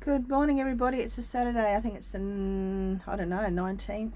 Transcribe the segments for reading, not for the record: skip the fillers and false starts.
Good morning, everybody. It's a Saturday. I think it's the, I don't know, 19th,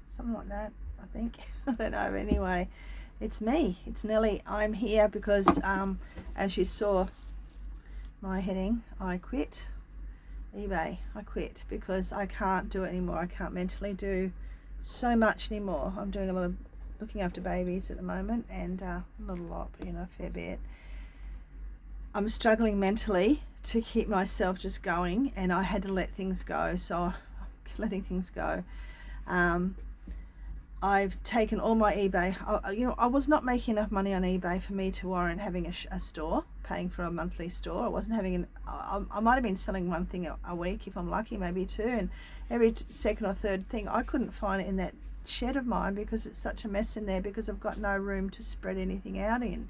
something like that, I think. I don't know. Anyway, it's me. It's Nelly. I'm here because, as you saw my heading, I quit eBay. I quit because I can't do it anymore. I can't mentally do so much anymore. I'm doing a lot of looking after babies at the moment, and not a lot, but, you know, a fair bit. I'm struggling mentally to keep myself just going, and I had to let things go. So I'm letting things go. I've taken all my eBay. I was not making enough money on eBay for me to warrant having a store, paying for a monthly store. I wasn't having I might have been selling one thing a week if I'm lucky, maybe two, and every second or third thing I couldn't find it in that shed of mine because it's such a mess in there, because I've got no room to spread anything out in.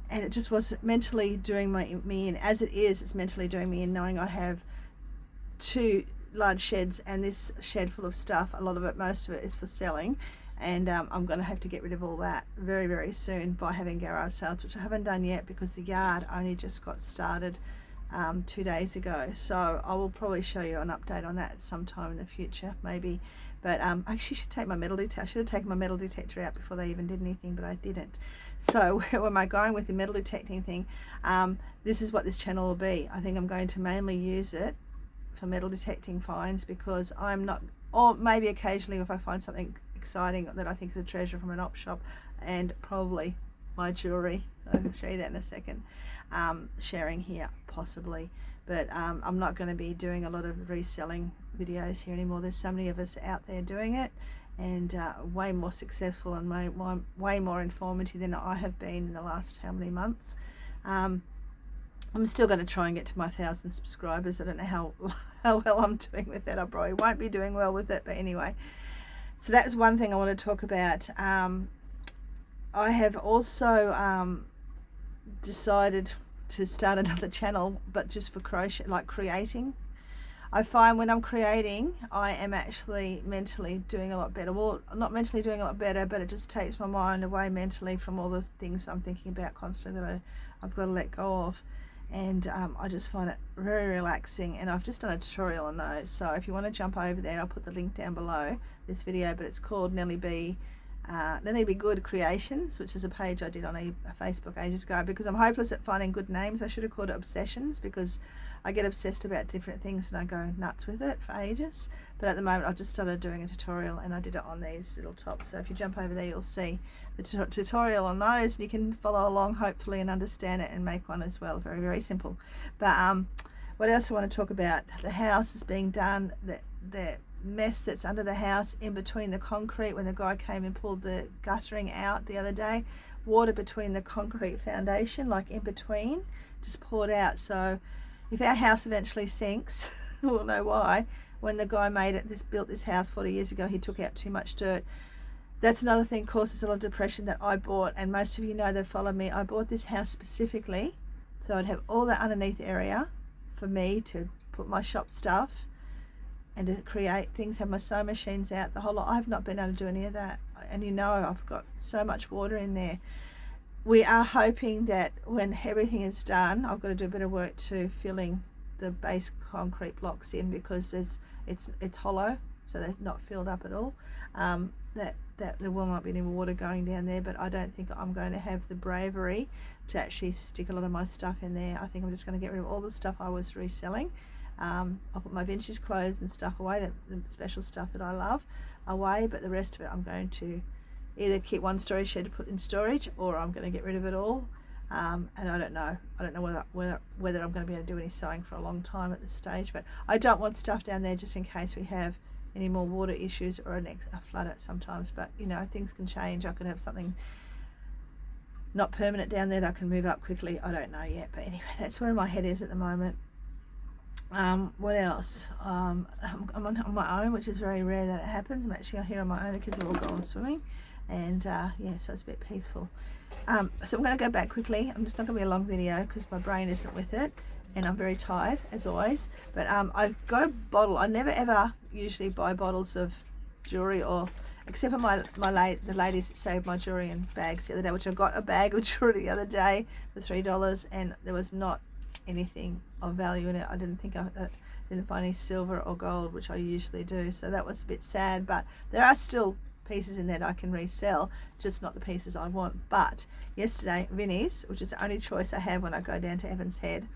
And it just was mentally doing me in. As it is, it's mentally doing me in, knowing I have two large sheds and this shed full of stuff. A lot of it, most of it, is for selling, and I'm going to have to get rid of all that very, very soon by having garage sales, which I haven't done yet because the yard only just got started 2 days ago. So I will probably show you an update on that sometime in the future, maybe. But I actually should take my metal detector. I should have taken my metal detector out before they even did anything, but I didn't. So where am I going with the metal detecting thing? This is what this channel will be. I think I'm going to mainly use it for metal detecting finds, because I'm not, or maybe occasionally if I find something exciting that I think is a treasure from an op shop, and probably my jewellery. I'll show you that in a second. Sharing here possibly, but I'm not going to be doing a lot of reselling videos here anymore. There's so many of us out there doing it, and way more successful and way more informative than I have been in the last how many months. I'm still going to try and get to my 1,000 subscribers. I don't know how well I'm doing with that. I probably won't be doing well with it, but anyway. So that's one thing I want to talk about. I have also decided to start another channel, but just for crochet, like creating. I find when I'm creating, I am actually mentally doing a lot better. Well, not mentally doing a lot better, but it just takes my mind away mentally from all the things I'm thinking about constantly that I've got to let go of. And I just find it very relaxing, and I've just done a tutorial on those. So if you want to jump over there, I'll put the link down below this video, but it's called Nelly B Good Creations, which is a page I did on a Facebook ages ago, because I'm hopeless at finding good names. I should have called it Obsessions, because I get obsessed about different things and I go nuts with it for ages. But at the moment I've just started doing a tutorial, and I did it on these little tops. So if you jump over there, you'll see the tutorial on those, and you can follow along hopefully and understand it and make one as well. Very, very simple. But what else I want to talk about? The house is being done, the mess that's under the house in between the concrete. When the guy came and pulled the guttering out the other day, water between the concrete foundation, like in between, just poured out. So if our house eventually sinks, we'll know why. When the guy built this house 40 years ago, he took out too much dirt. That's another thing causes a lot of depression that I bought, and most of you know that follow me. I bought this house specifically so I'd have all that underneath area for me to put my shop stuff and to create things, have my sewing machines out, the whole lot. I've not been able to do any of that, and you know I've got so much water in there. We are hoping that when everything is done, I've got to do a bit of work to filling the base concrete blocks in, because it's hollow, so they're not filled up at all. That there will not be any water going down there, but I don't think I'm going to have the bravery to actually stick a lot of my stuff in there. I think I'm just going to get rid of all the stuff I was reselling. I'll put my vintage clothes and stuff away, the special stuff that I love, away, but the rest of it I'm going to either keep one storage shed to put in storage, or I'm going to get rid of it all. And I don't know whether I'm going to be able to do any sewing for a long time at this stage, but I don't want stuff down there just in case we have any more water issues or a flood at sometimes. But you know, things can change. I could have something not permanent down there that I can move up quickly. I don't know yet, but anyway, that's where my head is at the moment. What else? I'm on my own, which is very rare that it happens. I'm actually here on my own. The kids are all gone swimming, and yeah, so it's a bit peaceful. So I'm going to go back quickly. I'm just not going to be a long video because my brain isn't with it, and I'm very tired as always. But I've got a bottle. I never ever usually buy bottles of jewellery, or except for the ladies that saved my jewellery in bags the other day, which I got a bag of jewellery the other day for $3, and there was not anything of value in it. I didn't think I didn't find any silver or gold, which I usually do, so that was a bit sad. But there are still pieces in there that I can resell, just not the pieces I want. But yesterday, Vinnie's, which is the only choice I have when I go down to Evans Head,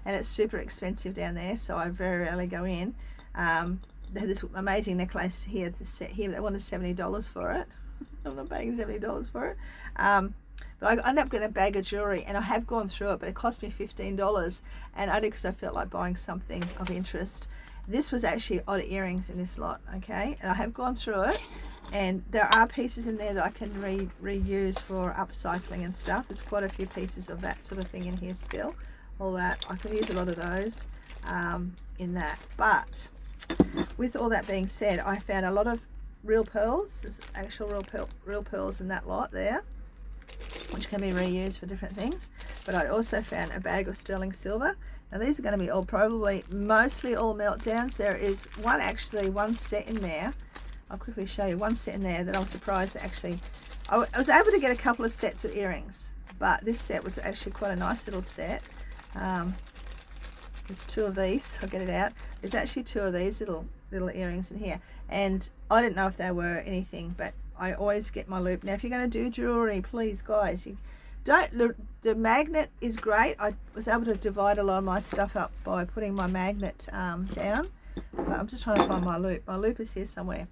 and it's super expensive down there, so I very rarely go in. They had this amazing necklace here, this set here, they wanted $70 for it. I'm not paying $70 for it. But I ended up getting a bag of jewellery, and I have gone through it, but it cost me $15, and only because I felt like buying something of interest. This was actually odd earrings in this lot, okay? And I have gone through it, and there are pieces in there that I can reuse for upcycling and stuff. There's quite a few pieces of that sort of thing in here still. All that, I can use a lot of those in that. But with all that being said, I found a lot of real pearls. There's actual real pearls in that lot there, which can be reused for different things. But I also found a bag of sterling silver. Now these are going to be all mostly all meltdowns. There is one set in there. I'll quickly show you one set in there that I was surprised that actually I was able to get a couple of sets of earrings, but this set was actually quite a nice little set. There's two of these. I'll get it out. There's actually two of these little earrings in here, and I didn't know if they were anything, but I always get my loop. Now if you're going to do jewelry, please guys, you don't, the magnet is great. I was able to divide a lot of my stuff up by putting my magnet down, but I'm just trying to find my loop. My loop is here somewhere.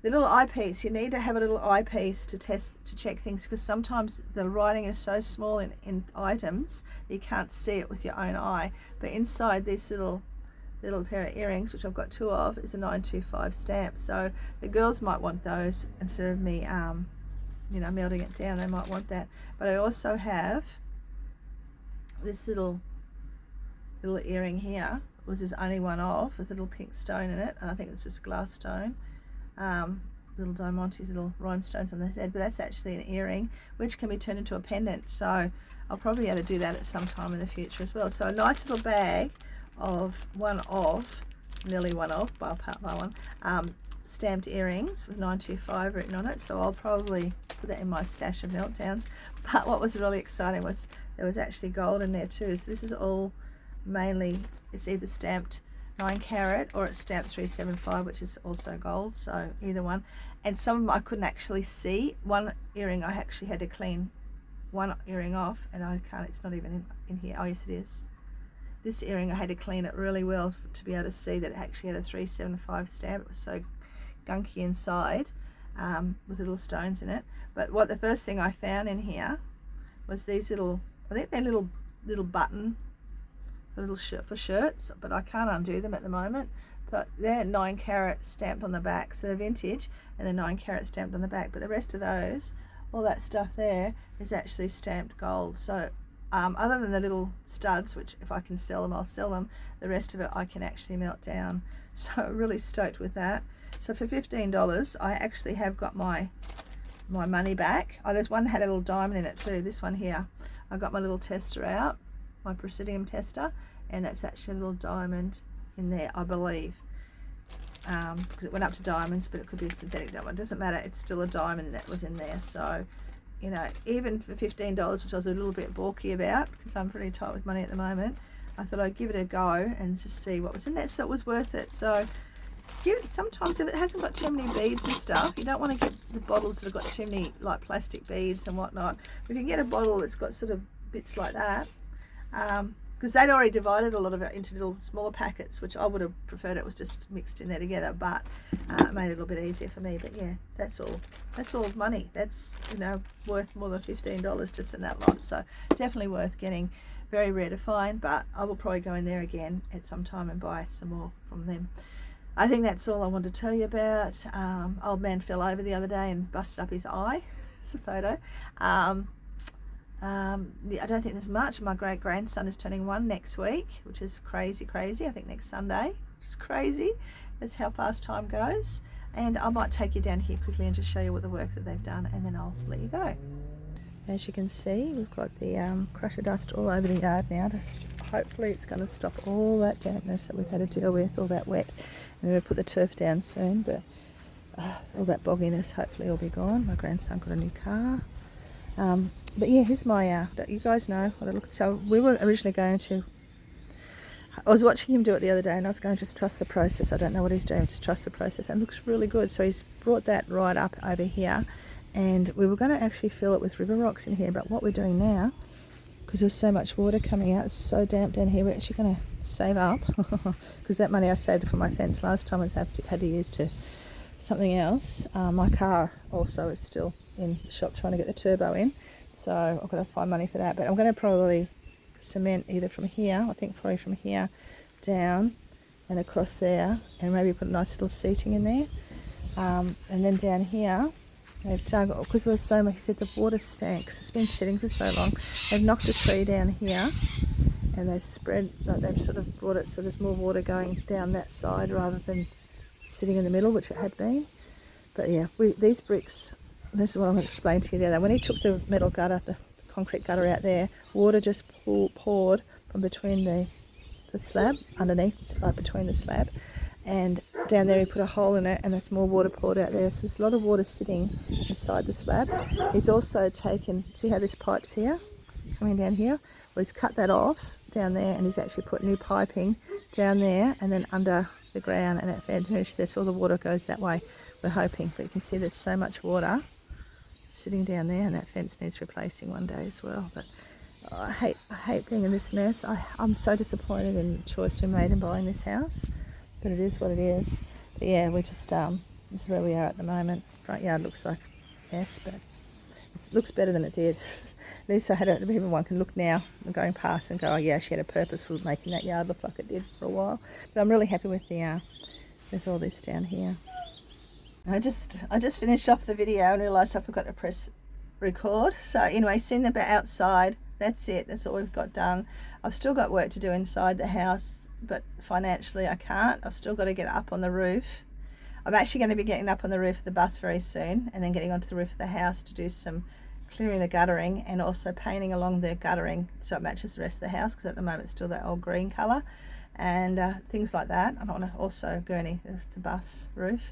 The little eyepiece, you need to have a little eyepiece to check things, because sometimes the writing is so small in items that you can't see it with your own eye. But inside this little pair of earrings, which I've got two of, is a 925 stamp. So the girls might want those instead of me, you know, melting it down. They might want that. But I also have this little earring here, which is only one of, with a little pink stone in it, and I think it's just glass stone. Little diamantes, little rhinestones on the head, but that's actually an earring which can be turned into a pendant, so I'll probably be able to do that at some time in the future as well. So a nice little bag of nearly one of, by one, stamped earrings with 925 written on it, so I'll probably put that in my stash of meltdowns. But what was really exciting was there was actually gold in there too, so this is all mainly, it's either stamped 9 carat or it's stamped 375, which is also gold, so either one. And some of them I couldn't actually see. One earring I actually had to clean one earring off, and I can't, it's not even in here. Oh yes it is. This earring I had to clean it really well to be able to see that it actually had a 375 stamp. It was so gunky inside, with little stones in it. But what the first thing I found in here was these little, I think they're little button, a little shirt for shirts, but I can't undo them at the moment. But they're 9 carat stamped on the back, so they're vintage, and they're 9 carat stamped on the back. But the rest of those, all that stuff there, is actually stamped gold. So other than the little studs, which if I can sell them, I'll sell them, the rest of it I can actually melt down. So I'm really stoked with that. So for $15 I actually have got my money back. Oh, there's one that had a little diamond in it too. This one here, I got my little tester out, my presidium tester, and that's actually a little diamond in there, I believe, because it went up to diamonds, but it could be a synthetic diamond. It doesn't matter, it's still a diamond that was in there. So, you know, even for $15, which I was a little bit balky about because I'm pretty tight with money at the moment, I thought I'd give it a go and just see what was in there. So it was worth it. So sometimes if it hasn't got too many beads and stuff, you don't want to get the bottles that have got too many like plastic beads and whatnot. If you can get a bottle that's got sort of bits like that, because they'd already divided a lot of it into little smaller packets, which I would have preferred it was just mixed in there together, but it made it a little bit easier for me. But yeah, that's all money. That's, you know, worth more than $15 just in that lot. So definitely worth getting. Very rare to find, but I will probably go in there again at some time and buy some more from them. I think that's all I wanted to tell you about. Old man fell over the other day and busted up his eye. It's a photo. I don't think there's much. My great grandson is turning 1 next week, which is crazy. I think next Sunday, which is crazy. That's how fast time goes. And I might take you down here quickly and just show you what the work that they've done, and then I'll let you go. As you can see, we've got the crusher dust all over the yard now. Just hopefully it's going to stop all that dampness that we've had to deal with, all that wet. And we'll put the turf down soon, but all that bogginess hopefully will be gone. My grandson got a new car. But yeah, here's my, you guys know what it looks like. So we were originally going to I was watching him do it the other day and I was going, just trust the process. I don't know what he's doing, just trust the process. And it looks really good. So he's brought that right up over here, and we were going to actually fill it with river rocks in here, but what we're doing now, because there's so much water coming out, it's so damp down here, we're actually going to save up because that money I saved for my fence last time I had to use to something else. My car also is still in the shop trying to get the turbo in, so I've got to find money for that. But I'm going to probably cement either from here, I think probably from here down and across there, and maybe put a nice little seating in there, and then down here they've dug, because there was so much, he said the water stank because it's been sitting for so long. They've knocked a tree down here and they've spread, like they've sort of brought it so there's more water going down that side rather than sitting in the middle, which it had been. But yeah, these bricks, this is what I'm going to explain to you there. When he took the metal gutter, the concrete gutter out there, water just poured from between the slab, underneath, like between the slab, and down there he put a hole in it and there's more water poured out there. So there's a lot of water sitting inside the slab. He's also taken, see how this pipe's here, coming down here? Well, he's cut that off down there and he's actually put new piping down there and then under the ground, and at finish this, all the water goes that way, we're hoping. But you can see there's so much water sitting down there, and that fence needs replacing one day as well. But I hate being in this mess. I'm so disappointed in the choice we made in buying this house, but it is what it is. But yeah, we just this is where we are at the moment. Front yard looks like a mess, but it looks better than it did. At least everyone can look now and going past and go, oh yeah, she had a purpose for making that yard look like it did for a while. But I'm really happy with with all this down here. I just finished off the video and realised I forgot to press record. So anyway, seen the outside. That's it. That's all we've got done. I've still got work to do inside the house, but financially I can't. I've still got to get up on the roof. I'm actually going to be getting up on the roof of the bus very soon, and then getting onto the roof of the house to do some clearing the guttering and also painting along the guttering so it matches the rest of the house, because at the moment it's still that old green colour, and things like that. I want to also gurney the bus roof.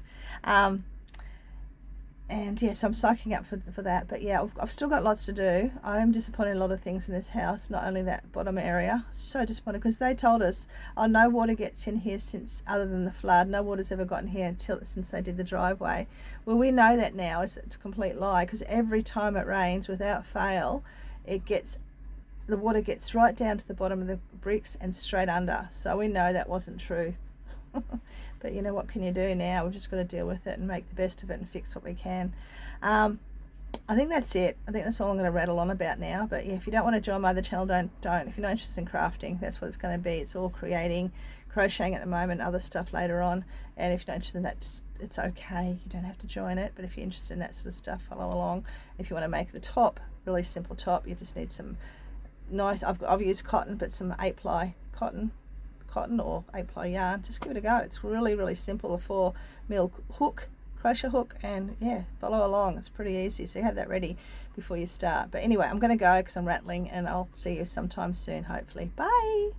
And yes, I'm psyching up for that. But yeah, I've still got lots to do. I am disappointed in a lot of things in this house, not only that bottom area. So disappointed, because they told us, oh, no water gets in here since, other than the flood, no water's ever gotten here since they did the driveway. Well, we know that now. It's a complete lie, because every time it rains, without fail, the water gets right down to the bottom of the bricks and straight under. So we know that wasn't true. But you know, what can you do now? We've just got to deal with it and make the best of it and fix what we can. I think that's it. I think that's all I'm going to rattle on about now. But yeah, if you don't want to join my other channel, don't. If you're not interested in crafting, that's what it's going to be. It's all creating, crocheting at the moment, other stuff later on. And if you're not interested in that, it's okay. You don't have to join it. But if you're interested in that sort of stuff, follow along. If you want to make the top, really simple top, you just need some nice, I've used cotton, but some 8-ply cotton or 8-ply yarn. Just give it a go. It's really, really simple. A 4mm hook, crochet hook, and yeah, follow along. It's pretty easy, so you have that ready before you start. But anyway, I'm going to go because I'm rattling, and I'll see you sometime soon, hopefully. Bye.